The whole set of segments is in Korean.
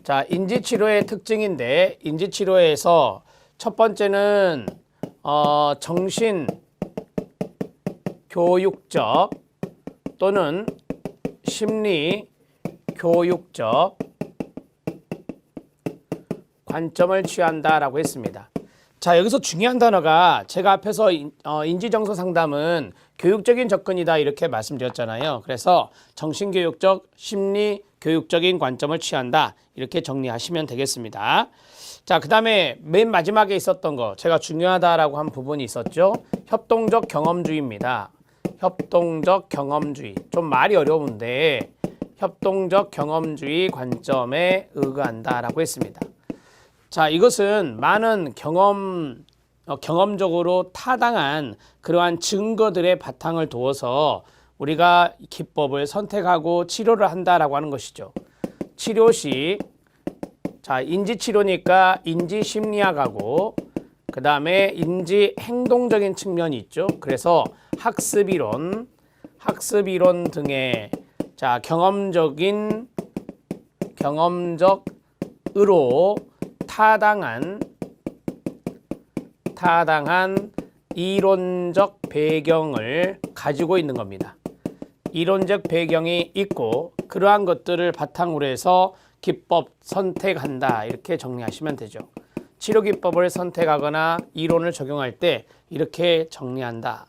자, 인지치료의 특징인데 인지치료에서 첫 번째는 정신교육적 또는 심리교육적 관점을 취한다라고 했습니다. 자, 여기서 중요한 단어가 제가 앞에서 인지정서 상담은 교육적인 접근이다 이렇게 말씀드렸잖아요. 그래서 정신교육적, 심리교육적인 관점을 취한다 이렇게 정리하시면 되겠습니다. 자, 그 다음에 맨 마지막에 있었던 거 제가 중요하다라고 한 부분이 있었죠. 협동적 경험주의입니다. 협동적 경험주의. 좀 말이 어려운데 협동적 경험주의 관점에 의거한다라고 했습니다. 자, 이것은 많은 경험적으로 타당한 그러한 증거들의 바탕을 두어서 우리가 기법을 선택하고 치료를 한다라고 하는 것이죠. 치료 시, 자, 인지치료니까 인지심리학하고 그 다음에 인지행동적인 측면이 있죠. 그래서 학습이론 등의 자, 경험적으로 타당한 이론적 배경을 가지고 있는 겁니다. 이론적 배경이 있고 그러한 것들을 바탕으로 해서 기법 선택한다 이렇게 정리하시면 되죠. 치료 기법을 선택하거나 이론을 적용할 때 이렇게 정리한다.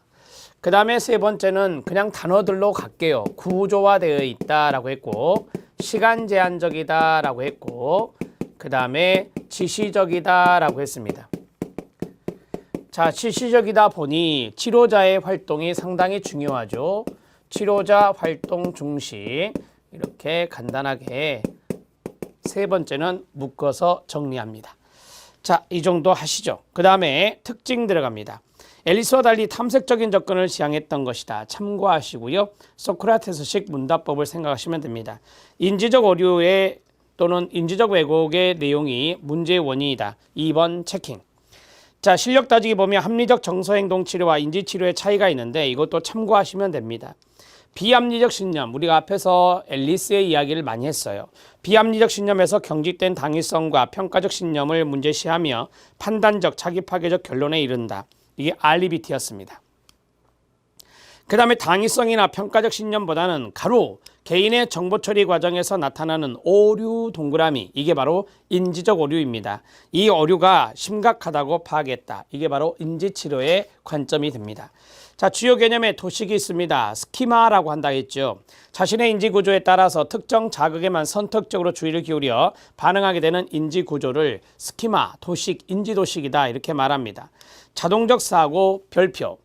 그 다음에 세 번째는 그냥 단어들로 갈게요. 구조화되어 있다라고 했고 시간 제한적이다라고 했고 그 다음에 지시적이다라고 했습니다. 자, 지시적이다 보니 치료자의 활동이 상당히 중요하죠. 치료자 활동 중심 이렇게 간단하게 세 번째는 묶어서 정리합니다. 자, 이 정도 하시죠. 그 다음에 특징 들어갑니다. 앨리스와 달리 탐색적인 접근을 지향했던 것이다. 참고하시고요. 소크라테스식 문답법을 생각하시면 됩니다. 인지적 오류의 또는 인지적 왜곡의 내용이 문제의 원인이다. 2번 체킹. 자, 실력 따지기 보면 합리적 정서행동치료와 인지치료의 차이가 있는데 이것도 참고하시면 됩니다. 비합리적 신념, 우리가 앞에서 앨리스의 이야기를 많이 했어요. 비합리적 신념에서 경직된 당위성과 평가적 신념을 문제시하며 판단적, 자기파괴적 결론에 이른다. 이게 알리비티였습니다. 그 다음에 당위성이나 평가적 신념보다는 가로 개인의 정보 처리 과정에서 나타나는 오류 동그라미, 이게 바로 인지적 오류입니다. 이 오류가 심각하다고 파악했다. 이게 바로 인지치료의 관점이 됩니다. 자, 주요 개념에 도식이 있습니다. 스키마라고 한다 했죠. 자신의 인지구조에 따라서 특정 자극에만 선택적으로 주의를 기울여 반응하게 되는 인지구조를 스키마, 도식, 인지도식이다 이렇게 말합니다. 자동적 사고, 별표.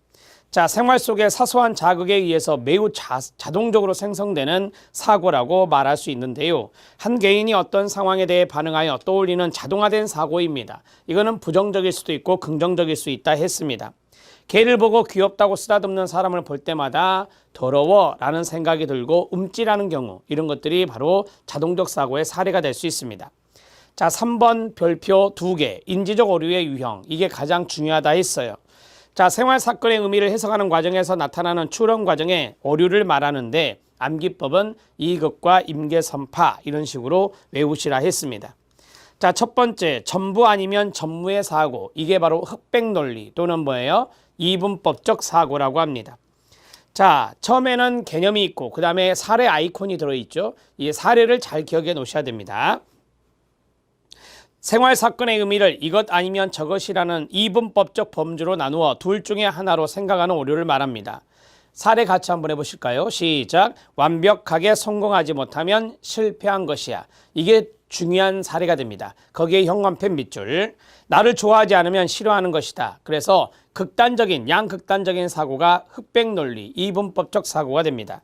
자, 생활 속의 사소한 자극에 의해서 매우 자동적으로 생성되는 사고라고 말할 수 있는데요. 한 개인이 어떤 상황에 대해 반응하여 떠올리는 자동화된 사고입니다. 이거는 부정적일 수도 있고 긍정적일 수 있다 했습니다. 개를 보고 귀엽다고 쓰다듬는 사람을 볼 때마다 더러워 라는 생각이 들고 움찔하는 경우, 이런 것들이 바로 자동적 사고의 사례가 될 수 있습니다. 자, 3번 별표 2개, 인지적 오류의 유형, 이게 가장 중요하다 했어요. 자, 생활 사건의 의미를 해석하는 과정에서 나타나는 추론 과정에 오류를 말하는데 암기법은 이것과 임계선파 이런 식으로 외우시라 했습니다. 자, 첫 번째, 전부 아니면 전무의 사고, 이게 바로 흑백 논리 또는 뭐예요? 이분법적 사고라고 합니다. 자, 처음에는 개념이 있고 그 다음에 사례 아이콘이 들어있죠. 이 사례를 잘 기억해 놓으셔야 됩니다. 생활 사건의 의미를 이것 아니면 저것이라는 이분법적 범주로 나누어 둘 중에 하나로 생각하는 오류를 말합니다. 사례 같이 한번 해보실까요? 시작. 완벽하게 성공하지 못하면 실패한 것이야. 이게 중요한 사례가 됩니다. 거기에 형광펜 밑줄. 나를 좋아하지 않으면 싫어하는 것이다. 그래서 양극단적인 사고가 흑백 논리, 이분법적 사고가 됩니다.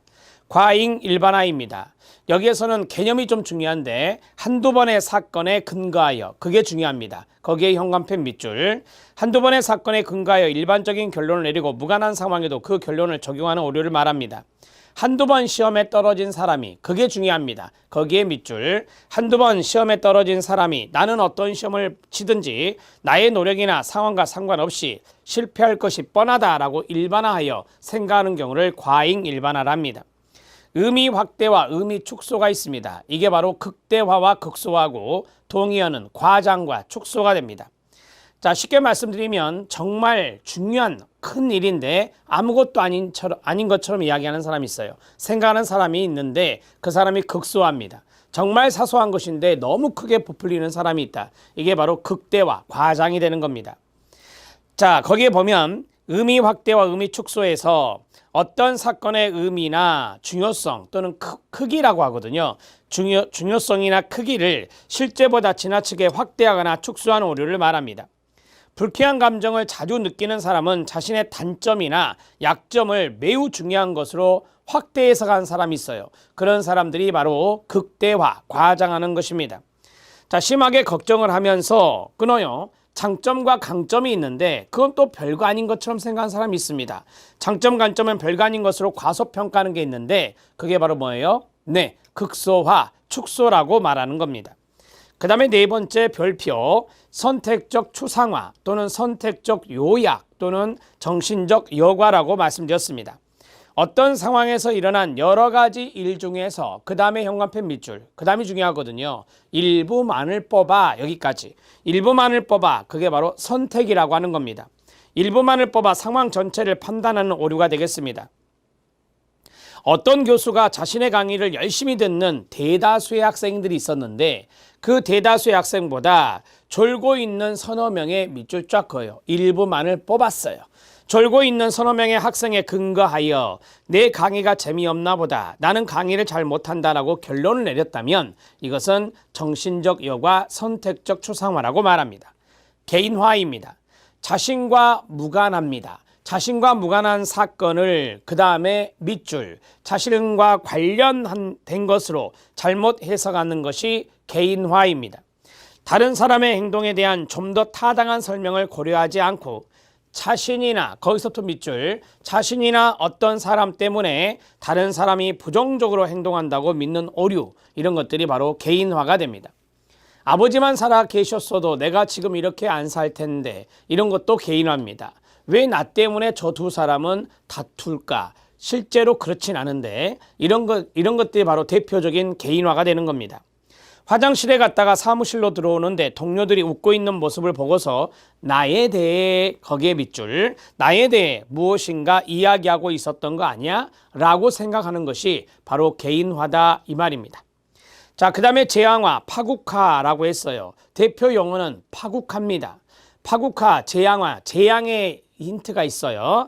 과잉 일반화입니다. 여기에서는 개념이 좀 중요한데 한두 번의 사건에 근거하여, 그게 중요합니다. 거기에 형광펜 밑줄. 한두 번의 사건에 근거하여 일반적인 결론을 내리고 무관한 상황에도 그 결론을 적용하는 오류를 말합니다. 한두 번 시험에 떨어진 사람이, 그게 중요합니다. 거기에 밑줄. 한두 번 시험에 떨어진 사람이 나는 어떤 시험을 치든지 나의 노력이나 상황과 상관없이 실패할 것이 뻔하다라고 일반화하여 생각하는 경우를 과잉 일반화랍니다. 의미 확대와 의미 축소가 있습니다. 이게 바로 극대화와 극소화하고 동의어는 과장과 축소가 됩니다. 자, 쉽게 말씀드리면 정말 중요한 큰 일인데 아무것도 아닌 것처럼 이야기하는 사람이 있어요. 생각하는 사람이 있는데 그 사람이 극소화합니다. 정말 사소한 것인데 너무 크게 부풀리는 사람이 있다. 이게 바로 극대화, 과장이 되는 겁니다. 자, 거기에 보면 의미 확대와 의미 축소에서 어떤 사건의 의미나 중요성 또는 크기라고 하거든요. 중요성이나 크기를 실제보다 지나치게 확대하거나 축소하는 오류를 말합니다. 불쾌한 감정을 자주 느끼는 사람은 자신의 단점이나 약점을 매우 중요한 것으로 확대 해석한 사람이 있어요. 그런 사람들이 바로 극대화, 과장하는 것입니다. 자, 심하게 걱정을 하면서 끊어요. 장점과 강점이 있는데 그건 또 별거 아닌 것처럼 생각하는 사람이 있습니다. 장점, 강점은 별거 아닌 것으로 과소평가하는 게 있는데 그게 바로 뭐예요? 네, 극소화, 축소라고 말하는 겁니다. 그 다음에 네 번째 별표, 선택적 추상화 또는 선택적 요약 또는 정신적 여과라고 말씀드렸습니다. 어떤 상황에서 일어난 여러 가지 일 중에서 그 다음에 현관펜 밑줄, 그 다음이 중요하거든요. 일부만을 뽑아, 여기까지. 일부만을 뽑아, 그게 바로 선택이라고 하는 겁니다. 일부만을 뽑아 상황 전체를 판단하는 오류가 되겠습니다. 어떤 교수가 자신의 강의를 열심히 듣는 대다수의 학생들이 있었는데 그 대다수의 학생보다 졸고 있는 서너 명의 밑줄 쫙 그어요. 일부만을 뽑았어요. 졸고 있는 서너 명의 학생에 근거하여 내 강의가 재미없나 보다, 나는 강의를 잘 못한다라고 결론을 내렸다면 이것은 정신적 여과, 선택적 추상화라고 말합니다. 개인화입니다. 자신과 무관합니다. 자신과 무관한 사건을 그 다음에 밑줄, 자신과 관련된 것으로 잘못 해석하는 것이 개인화입니다. 다른 사람의 행동에 대한 좀 더 타당한 설명을 고려하지 않고 자신이나, 거기서부터 밑줄, 자신이나 어떤 사람 때문에 다른 사람이 부정적으로 행동한다고 믿는 오류, 이런 것들이 바로 개인화가 됩니다. 아버지만 살아 계셨어도 내가 지금 이렇게 안 살 텐데, 이런 것도 개인화입니다. 왜 나 때문에 저 두 사람은 다툴까? 실제로 그렇진 않은데 이런 것들이 바로 대표적인 개인화가 되는 겁니다. 화장실에 갔다가 사무실로 들어오는데 동료들이 웃고 있는 모습을 보고서 나에 대해, 거기에 밑줄, 나에 대해 무엇인가 이야기하고 있었던 거 아니야? 라고 생각하는 것이 바로 개인화다, 이 말입니다. 자, 그 다음에 재앙화, 파국화라고 했어요. 대표 용어는 파국화입니다. 파국화, 재앙화, 재앙의 힌트가 있어요.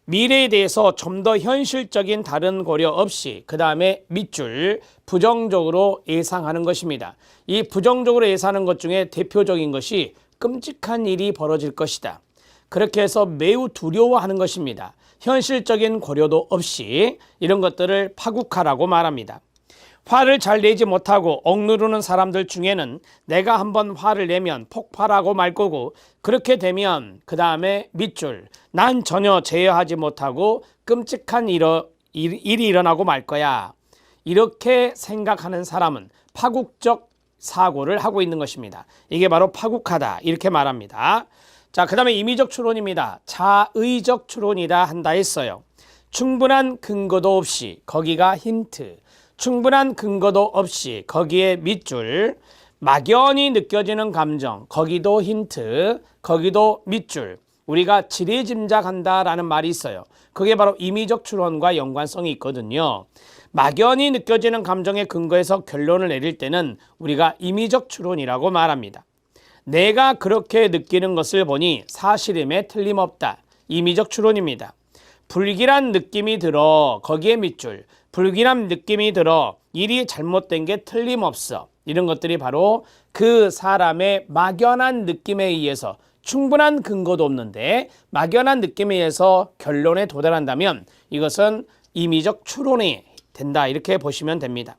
미래에 대해서 좀 더 현실적인 다른 고려 없이 그 다음에 밑줄, 부정적으로 예상하는 것입니다. 이 부정적으로 예상하는 것 중에 대표적인 것이 끔찍한 일이 벌어질 것이다. 그렇게 해서 매우 두려워하는 것입니다. 현실적인 고려도 없이 이런 것들을 파국화라고 말합니다. 화를 잘 내지 못하고 억누르는 사람들 중에는 내가 한번 화를 내면 폭발하고 말 거고, 그렇게 되면 그 다음에 밑줄, 난 전혀 제어하지 못하고 끔찍한 일이 일어나고 말 거야. 이렇게 생각하는 사람은 파국적 사고를 하고 있는 것입니다. 이게 바로 파국하다, 이렇게 말합니다. 자, 그 다음에 임의적 추론입니다. 자의적 추론이다 한다 했어요. 충분한 근거도 없이, 거기가 힌트, 충분한 근거도 없이, 거기에 밑줄, 막연히 느껴지는 감정, 거기도 힌트, 거기도 밑줄, 우리가 지레짐작한다라는 말이 있어요. 그게 바로 임의적 추론과 연관성이 있거든요. 막연히 느껴지는 감정에 근거해서 결론을 내릴 때는 우리가 임의적 추론이라고 말합니다. 내가 그렇게 느끼는 것을 보니 사실임에 틀림없다, 임의적 추론입니다. 불길한 느낌이 들어, 거기에 밑줄, 불길한 느낌이 들어, 일이 잘못된 게 틀림없어, 이런 것들이 바로 그 사람의 막연한 느낌에 의해서, 충분한 근거도 없는데 막연한 느낌에 의해서 결론에 도달한다면 이것은 임의적 추론이 된다, 이렇게 보시면 됩니다.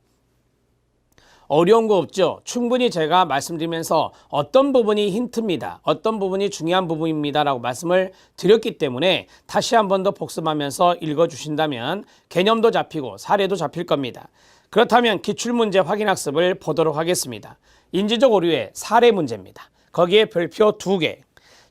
어려운 거 없죠? 충분히 제가 말씀드리면서 어떤 부분이 힌트입니다, 어떤 부분이 중요한 부분입니다 라고 말씀을 드렸기 때문에 다시 한 번 더 복습하면서 읽어주신다면 개념도 잡히고 사례도 잡힐 겁니다. 그렇다면 기출문제 확인학습을 보도록 하겠습니다. 인지적 오류의 사례 문제입니다. 거기에 별표 2개.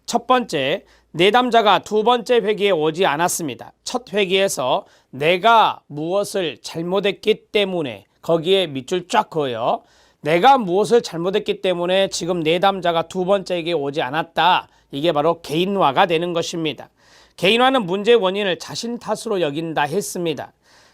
첫 번째, 내담자가 두 번째 회기에 오지 않았습니다. 첫 회기에서 내가 무엇을 잘못했기 때문에 거기에 밑줄 쫙 그어요. 내가 무엇을 잘못했기 때문에 지금 내담자가 두 번째 회기에 오지 않았다. 이게 바로 개인화가 되는 것입니다. 개인화는 문제의 원인을 자신 탓으로 여긴다 했습니다.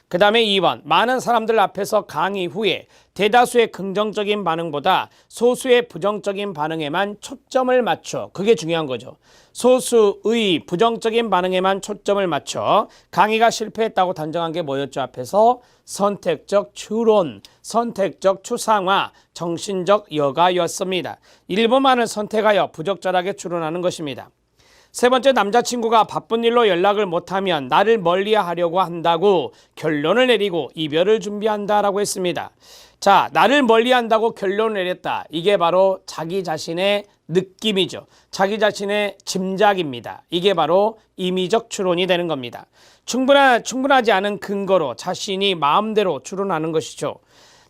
그 다음에 2번, 많은 사람들 앞에서 강의 후에 대다수의 긍정적인 반응보다 소수의 부정적인 반응에만 초점을 맞춰, 그게 중요한 거죠. 소수의 부정적인 반응에만 초점을 맞춰 강의가 실패했다고 단정한 게 뭐였죠? 앞에서 선택적 추론, 선택적 추상화, 정신적 여가였습니다. 일부만을 선택하여 부적절하게 추론하는 것입니다. 세 번째, 남자친구가 바쁜 일로 연락을 못하면 나를 멀리하려고 한다고 결론을 내리고 이별을 준비한다라고 했습니다. 자, 나를 멀리한다고 결론을 내렸다. 이게 바로 자기 자신의 느낌이죠. 자기 자신의 짐작입니다. 이게 바로 임의적 추론이 되는 겁니다. 충분하지 않은 근거로 자신이 마음대로 추론하는 것이죠.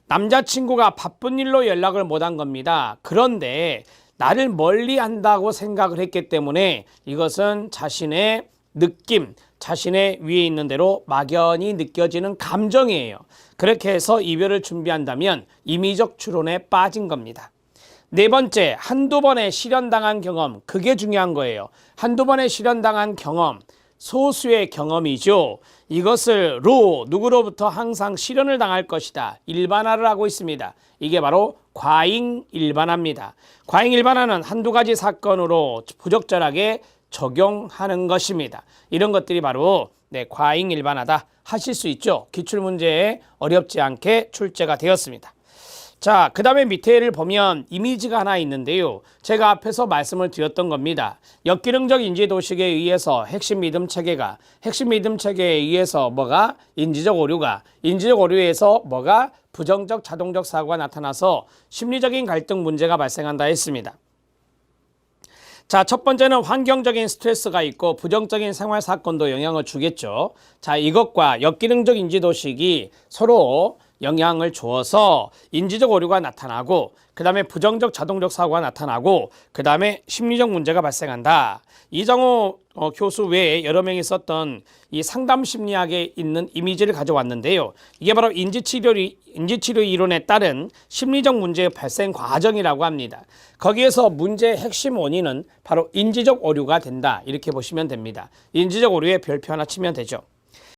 남자친구가 바쁜 일로 연락을 못한 겁니다. 그런데 나를 멀리한다고 생각을 했기 때문에 이것은 자신의 느낌, 자신의 위에 있는 대로 막연히 느껴지는 감정이에요. 그렇게 해서 이별을 준비한다면 임의적 추론에 빠진 겁니다. 네 번째, 한두 번의 실현당한 경험, 그게 중요한 거예요. 한두 번의 실현당한 경험, 소수의 경험이죠. 이것을 누구로부터 항상 실현을 당할 것이다. 일반화를 하고 있습니다. 이게 바로 과잉 일반화입니다. 과잉 일반화는 한두 가지 사건으로 부적절하게 적용하는 것입니다. 이런 것들이 바로 과잉 일반화다 하실 수 있죠. 기출문제에 어렵지 않게 출제가 되었습니다. 자, 그 다음에 밑에를 보면 이미지가 하나 있는데요. 제가 앞에서 말씀을 드렸던 겁니다. 역기능적 인지도식에 의해서 핵심 믿음 체계에 의해서 뭐가? 인지적 오류에서 뭐가? 부정적 자동적 사고가 나타나서 심리적인 갈등 문제가 발생한다 했습니다. 자, 첫 번째는 환경적인 스트레스가 있고 부정적인 생활 사건도 영향을 주겠죠. 자, 이것과 역기능적 인지도식이 서로 영향을 주어서 인지적 오류가 나타나고 그 다음에 부정적 자동적 사고가 나타나고 그 다음에 심리적 문제가 발생한다. 이정호 교수 외에 여러 명이 썼던 이 상담 심리학에 있는 이미지를 가져왔는데요. 이게 바로 인지치료 이론에 따른 심리적 문제의 발생 과정이라고 합니다. 거기에서 문제의 핵심 원인은 바로 인지적 오류가 된다. 이렇게 보시면 됩니다. 인지적 오류의 별표 하나 치면 되죠.